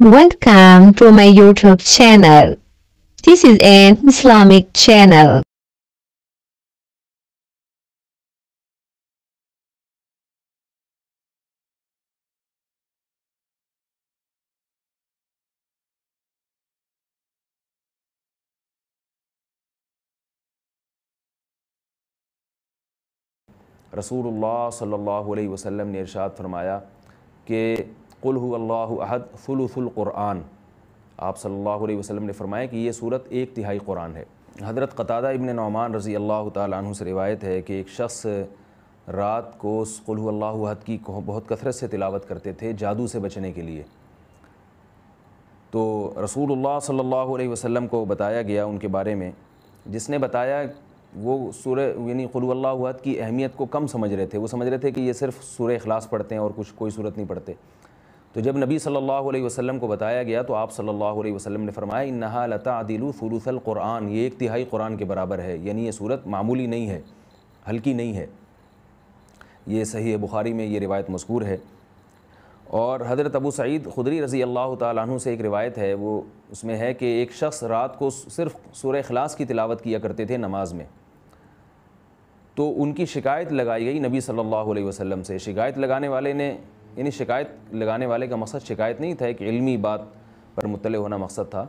Welcome to my YouTube channel. This is an Islamic channel. रसूलुल्लाह सल्लल्लाहु अलैहि वसल्लम ने इरशाद फरमाया कि क़ुल हुवल्लाहु अहद सुलुसुल क़ुरआन। आप सल्लल्लाहु अलैहि वसल्लम ने फरमाया कि ये सूरत एक तिहाई कुरान है। हज़रत क़तादा इब्न नौमान रज़ी अल्लाह ताला अन्हु से रिवायत है कि एक शख्स रात को क़ुल हुवल्लाहु अहद की बहुत कसरत से तिलावत करते थे जादू से बचने के लिए। तो रसूलुल्लाह सल्लल्लाहु अलैहि वसल्लम को बताया गया उनके बारे में, जिसने बताया वो सूरह यानी क़ुल हुवल्लाहु अहद की अहमियत को कम समझ रहे थे। वो समझ रहे थे कि ये सिर्फ़ सूरह इखलास पढ़ते हैं और कोई सूरत नहीं पढ़ते। तो जब नबी सल्लल्लाहु अलैहि वसल्लम को बताया गया तो आप सल्लल्लाहु अलैहि वसल्लम ने फरमाया इन्नहा लतअदिलु सुलुसल क़ुरआन, ये एक तिहाई कुरान के बराबर है। यानी ये सूरत मामूली नहीं है, हल्की नहीं है। ये सही बुखारी में ये रिवायत मज़कूर है। और हज़रत अबू सईद खुदरी रज़ी अल्लाह ताला अन्हु से एक रिवायत है, वो उसमें है कि एक शख्स रात को सिर्फ़ सूरह इखलास की तिलावत किया करते थे नमाज में। तो उनकी शिकायत लगाई गई नबी सल्लल्लाहु अलैहि वसल्लम से। शिकायत लगाने वाले ने, यानी शिकायत लगाने वाले का मकसद शिकायत नहीं था, एक इल्मी बात पर मुत्तले होना मकसद था।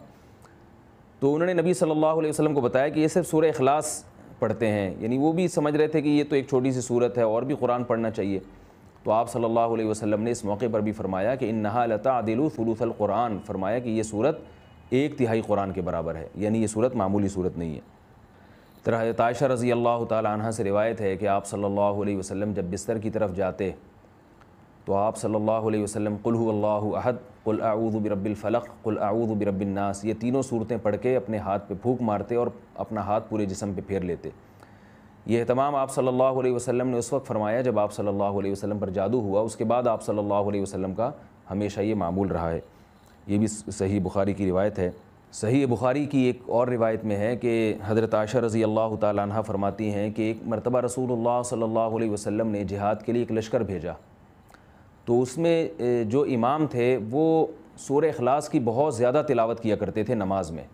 तो उन्होंने नबी सल्लल्लाहु अलैहि वसल्लम को बताया कि ये सिर्फ सूरह इखलास पढ़ते हैं। यानी वो भी समझ रहे थे कि ये तो एक छोटी सी सूरत है और भी कुरान पढ़ना चाहिए। तो आप सल्लल्लाहु अलैहि वसल्लम ने इस मौके पर भी फरमाया कि इन्नहा लतअदिलु सुलुसल क़ुरआन, फरमाया कि ये सूरत एक तिहाई कुरान के बराबर है। यानी ये सूरत मामूली सूरत नहीं है। तरह हज़रत आयशा रज़ी अल्लाह ताला अन्हा से रिवायत है कि आप सल्लल्लाहु अलैहि वसल्लम जब बिस्तर की तरफ जाते तो आप सल्लल्लाहु अलैहि वसल्लम क़ुल हुवल्लाहु अहद, क़ुल अऊज़ु बिरब्बिल फ़लक़, क़ुल अऊज़ु बिरब्बिन नास, ये तीनों सूरतें पढ़ के अपने हाथ पे फूंक मारते और अपना हाथ पूरे जिस्म पे फेर लेते। ये तमाम आप सल्लल्लाहु अलैहि वसल्लम ने उस वक्त फ़रमाया जब आप सल्लल्लाहु अलैहि वसल्लम पर जादू हुआ। उसके बाद आप सल्लल्लाहु अलैहि वसल्लम का हमेशा ये मामूल रहा है। ये भी सही बुखारी की रिवायत है। सही बुखारी की एक और रिवायत में है कि हज़रत आयशा रज़ी अल्लाह ताला अन्हा फरमाती हैं कि एक मरतबा रसूलुल्लाह सल्लल्लाहु अलैहि वसल्लम ने जिहाद के लिए एक लश्कर भेजा। तो उसमें जो इमाम थे वो सूरह इखलास की बहुत ज़्यादा तिलावत किया करते थे नमाज में।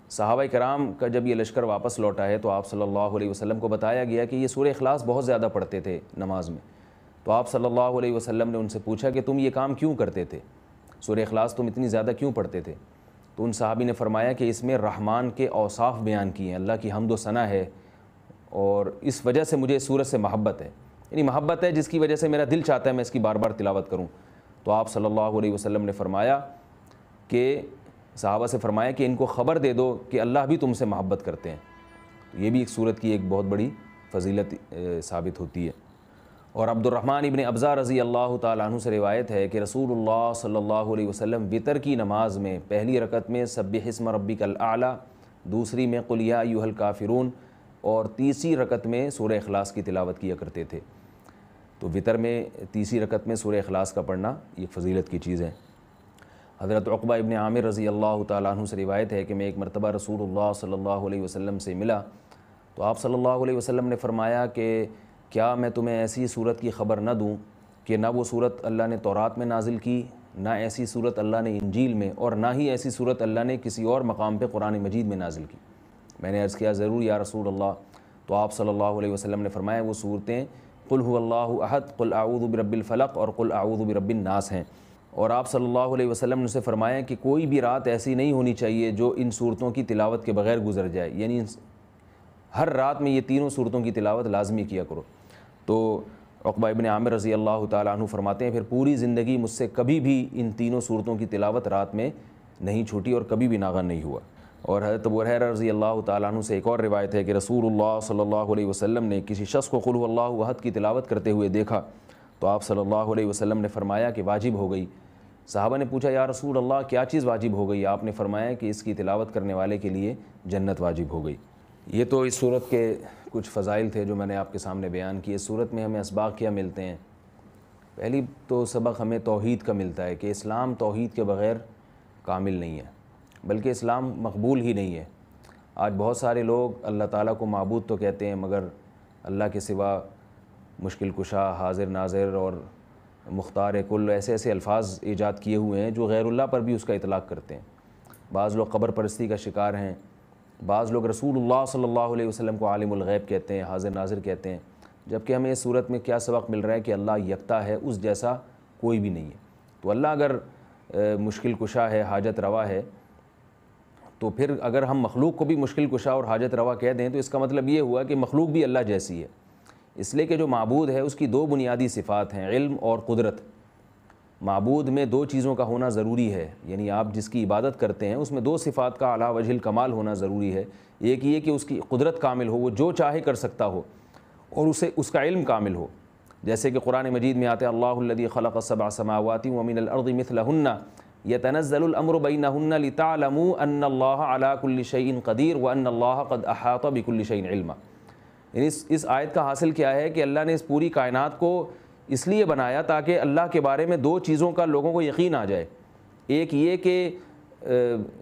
सहाबा कराम का जब ये लश्कर वापस लौटा है तो आप सल्लल्लाहु अलैहि वसल्लम को बताया गया कि ये सूरह इखलास बहुत ज़्यादा पढ़ते थे नमाज में। तो आप सल्लल्लाहु अलैहि वसल्लम ने उनसे पूछा कि तुम ये काम क्यों करते थे, सूरह इखलास तुम इतनी ज़्यादा क्यों पढ़ते थे? तो उन सहाबी ने फरमाया कि इसमें रहमान के औसाफ बयान किए हैं, अल्लाह की हम्द व सना है और इस वजह से मुझे इस सूरत से मोहब्बत है। यानी मोहब्बत है जिसकी वजह से मेरा दिल चाहता है मैं इसकी बार बार तिलावत करूँ। तो आप सल्लल्लाहु अलैहि वसल्लम ने फरमाया कि सहाबा से फरमाया कि इनको ख़बर दे दो कि अल्लाह भी तुमसे मोहब्बत करते हैं। ये भी एक सूरत की एक बहुत बड़ी फ़जीलत साबित होती है। और अब्दुर्रहमान इब्न अब्ज़ा रज़ी अल्लाह ताला अन्हु से रिवायत है कि रसूलुल्लाह सल्लल्लाहु अलैहि वसल्लम वितर की नमाज में पहली रकत में सब्बिहिस्म रब्बिकल आला, दूसरी में क़ुल या अय्युहल काफ़िरून और तीसरी रकत में सूरह इखलास की तिलावत किया करते थे। तो वितर में तीसरी रकत में सूरह इखलास का पढ़ना ये फ़जीलत की चीज़ है। हज़रत उक़बा इब्न आमिर रज़ी अल्लाह ताला अन्हु से रिवायत है कि मैं एक मरतबा रसूलुल्लाह सल्लल्लाहु अलैहि वसल्लम से मिला तो आप सल्लल्लाहु अलैहि वसल्लम ने फ़रमाया कि क्या मैं तुम्हें ऐसी सूरत की ख़बर न दूँ कि ना वो सूरत अल्लाह ने तौरात में नाजिल की, ना ऐसी सूरत अल्लाह ने इंजील में, और ना ही ऐसी सूरत अल्लाह ने किसी और मकाम पे कुरान मजीद में नाजिल की। मैंने अर्ज़ किया ज़रूर या रसूल अल्लाह। तो आप सल्लल्लाहु अलैहि वसल्लम ने फरमाया वो सूरतें क़ुल हुवल्लाहु अहद, क़ुल अऊज़ु बिरब्बिल फ़लक़ और क़ुल अऊज़ु बिरब्बिन नास हैं। और आप सल्लल्लाहु अलैहि वसल्लम ने उसे फरमाया कि कोई भी रात ऐसी नहीं होनी चाहिए जो इन सूरतों की तिलावत के बग़ैर गुजर जाए। यानी हर रात में ये तीनों सूरतों की तिलावत लाजमी किया करो। तो उक़बा इब्न आमिर रज़ी अल्लाह ताला अन्हु फरमाते हैं फिर पूरी ज़िंदगी मुझसे कभी भी इन तीनों सूरतों की तिलावत रात में नहीं छूटी और कभी भी नागा नहीं हुआ। और हज़रत अबू हुरैरा रज़ी अल्लाह ताला अन्हु से एक और रिवायत है कि रसूलुल्लाह सल्लल्लाहु अलैहि वसल्लम ने किसी शख्स को क़ुल हुवल्लाहु अहद की तिलावत करते हुए देखा तो आप सल्लल्लाहु अलैहि वसल्लम ने फरमाया कि वाजिब हो गई। सहाबा ने पूछा या रसूल अल्लाह क्या चीज़ वाजिब हो गई? आपने फरमाया कि इसकी तिलावत करने वाले के लिए जन्नत वाजिब हो गई। ये तो इस सूरत के कुछ फ़ज़ाइल थे जो मैंने आपके सामने बयान किए। इस सूरत में हमें असबाक़ क्या मिलते हैं? पहली तो सबक हमें तौहीद का मिलता है कि इस्लाम तौहीद के बग़ैर कामिल नहीं है, बल्कि इस्लाम मकबूल ही नहीं है। आज बहुत सारे लोग अल्लाह ताला को माबूद तो कहते हैं मगर अल्लाह के सिवा मुश्किल कुशा, हाज़िर नाज़िर और مختار کل، ایسے ایسے الفاظ ایجاد کیے ہوئے ہیں جو غیر اللہ پر بھی اس کا اطلاق کرتے ہیں۔ بعض لوگ قبر پرستی کا شکار ہیں، بعض لوگ رسول اللہ صلی اللہ علیہ وسلم کو عالم الغیب کہتے ہیں، حاضر ناظر کہتے ہیں، جبکہ ہمیں اس صورت میں کیا سبق مل رہا ہے کہ اللہ یکتا ہے، اس جیسا کوئی بھی نہیں ہے۔ تو اللہ اگر مشکل کشا ہے، حاجت روا ہے، تو پھر اگر ہم مخلوق کو بھی مشکل کشا اور حاجت روا کہہ دیں تو اس کا مطلب یہ ہوا کہ مخلوق بھی اللہ جیسی ہے۔ اس لیے کہ جو معبود ہے اس کی دو بنیادی صفات ہیں، علم اور قدرت۔ معبود میں دو چیزوں کا ہونا ضروری ہے، یعنی آپ جس کی عبادت کرتے ہیں اس میں دو صفات کا اعلیٰ وجہ الکمال ہونا ضروری ہے۔ ایک یہ کہ اس کی قدرت کامل ہو، وہ جو چاہے کر سکتا ہو، اور اس کا علم کامل ہو، جیسے کہ قرآن مجید میں آتے اللہ الذی خلق السبع سماوات ومن الارض مثلہن یتنزل الامر بینہن لتعلموا ان اللہ علی کل شیء قدیر وان اللہ قد احاط بکل شیء علما۔ یعنی اس آیت کا حاصل کیا ہے کہ اللہ نے اس پوری کائنات کو اس لیے بنایا تاکہ اللہ کے بارے میں دو چیزوں کا لوگوں کو یقین آ جائے۔ ایک یہ کہ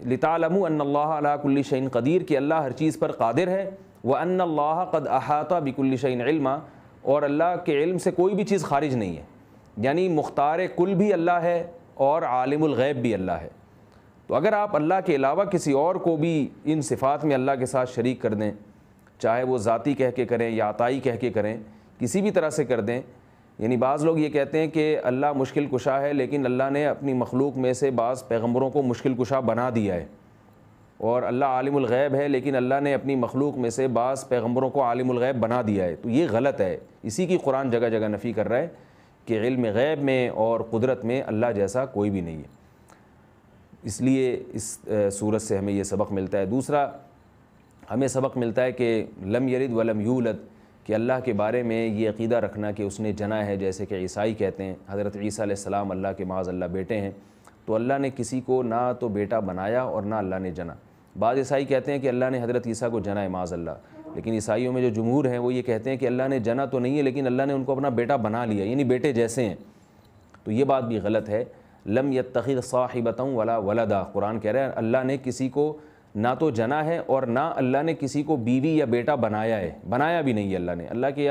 لتعلموا ان اللہ علی کل شیء قدیر، کہ اللہ ہر چیز پر قادر ہے، وان اللہ قد احاط بکل شیء علما، اور اللہ کے علم سے کوئی بھی چیز خارج نہیں ہے، یعنی مختار کل بھی اللہ ہے اور عالم الغیب بھی اللہ ہے۔ تو اگر آپ اللہ کے علاوہ کسی اور کو بھی ان صفات میں اللہ کے ساتھ شریک کر دیں، چاہے وہ ذاتی کہہ کے کریں یا عطائی کہہ کے کریں، کسی بھی طرح سے کر دیں، یعنی بعض لوگ یہ کہتے ہیں کہ اللہ مشکل کشا ہے لیکن اللہ نے اپنی مخلوق میں سے بعض پیغمبروں کو مشکل کشا بنا دیا ہے، اور اللہ عالم الغیب ہے لیکن اللہ نے اپنی مخلوق میں سے بعض پیغمبروں کو عالم الغیب بنا دیا ہے۔ تو یہ غلط ہے، اسی کی قرآن جگہ جگہ نفی کر رہا ہے کہ علم غیب میں اور قدرت میں اللہ جیسا کوئی بھی نہیں ہے۔ اس لیے اس صورت سے ہمیں یہ سبق ملتا ہے۔ دوسرا ہمیں سبق ملتا ہے کہ لم یلد ولم یولد، کہ اللہ کے بارے میں یہ عقیدہ رکھنا کہ اس نے جنا ہے، جیسے کہ عیسائی کہتے ہیں حضرت عیسیٰ علیہ السلام اللہ کے معاذ اللہ بیٹے ہیں، تو اللہ نے کسی کو نہ تو بیٹا بنایا اور نہ اللہ نے جنا۔ بعض عیسائی کہتے ہیں کہ اللہ نے حضرت عیسیٰ کو جنا ہے معاذ اللہ، لیکن عیسائیوں میں جو جمہور ہیں وہ یہ کہتے ہیں کہ اللہ نے جنا تو نہیں ہے لیکن اللہ نے ان کو اپنا بیٹا بنا لیا، یعنی بیٹے جیسے ہیں۔ تو یہ بات بھی غلط ہے۔ لم یتخذ صاحبۃ ولا ولدا، قرآن کہہ رہا ہے اللہ نے کسی کو نہ تو جنا ہے اور نہ اللہ نے کسی کو بیوی یا بیٹا بنایا ہے، بنایا بھی نہیں ہے اللہ نے۔ اللہ کے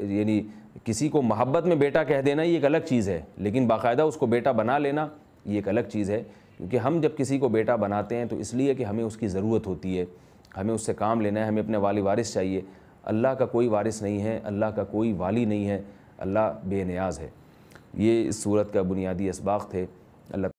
یعنی کسی کو محبت میں بیٹا کہہ دینا یہ ایک الگ چیز ہے، لیکن باقاعدہ اس کو بیٹا بنا لینا یہ ایک الگ چیز ہے، کیونکہ ہم جب کسی کو بیٹا بناتے ہیں تو اس لیے کہ ہمیں اس کی ضرورت ہوتی ہے، ہمیں اس سے کام لینا ہے، ہمیں اپنے والی وارث چاہیے۔ اللہ کا کوئی وارث نہیں ہے، اللہ کا کوئی والی نہیں ہے، اللہ بے نیاز ہے۔ یہ اس صورت کا بنیادی اسباق تھے۔ اللہ